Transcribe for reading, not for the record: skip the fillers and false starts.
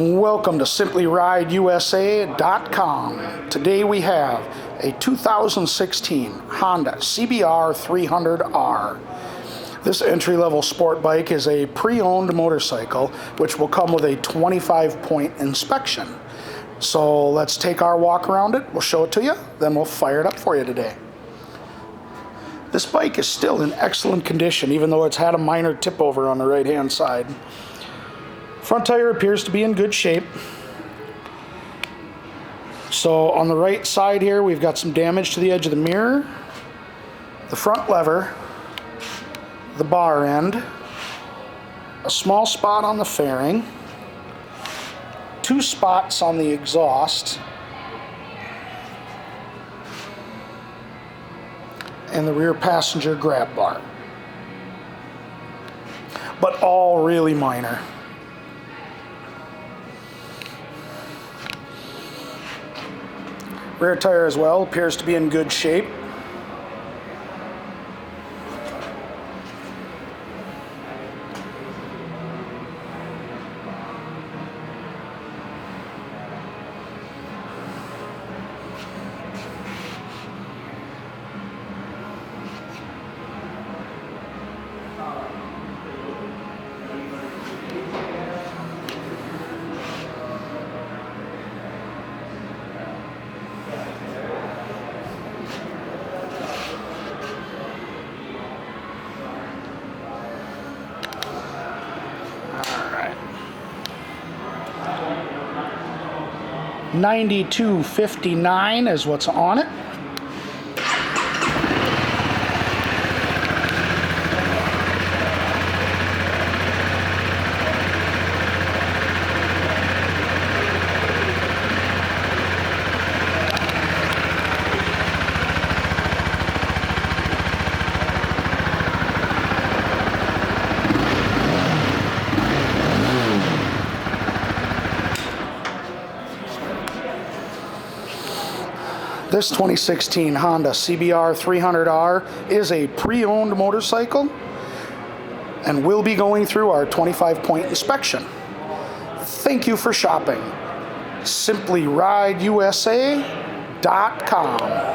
Welcome to SimplyRideUSA.com. Today we have a 2016 Honda CBR300R. This entry-level sport bike is a pre-owned motorcycle which will come with a 25-point inspection. So let's take our walk around it, we'll show it to you, then we'll fire it up for you today. This bike is still in excellent condition even though it's had a minor tip over on the right-hand side. Front tire appears to be in good shape. So on the right side here we've got some damage to the edge of the mirror, the front lever, the bar end, a small spot on the fairing, two spots on the exhaust, and the rear passenger grab bar. But all really minor. Rear tire as well appears to be in good shape. Alright. 9259 is what's on it. This 2016 Honda CBR300R is a pre-owned motorcycle and will be going through our 25-point inspection. Thank you for shopping. SimplyRideUSA.com.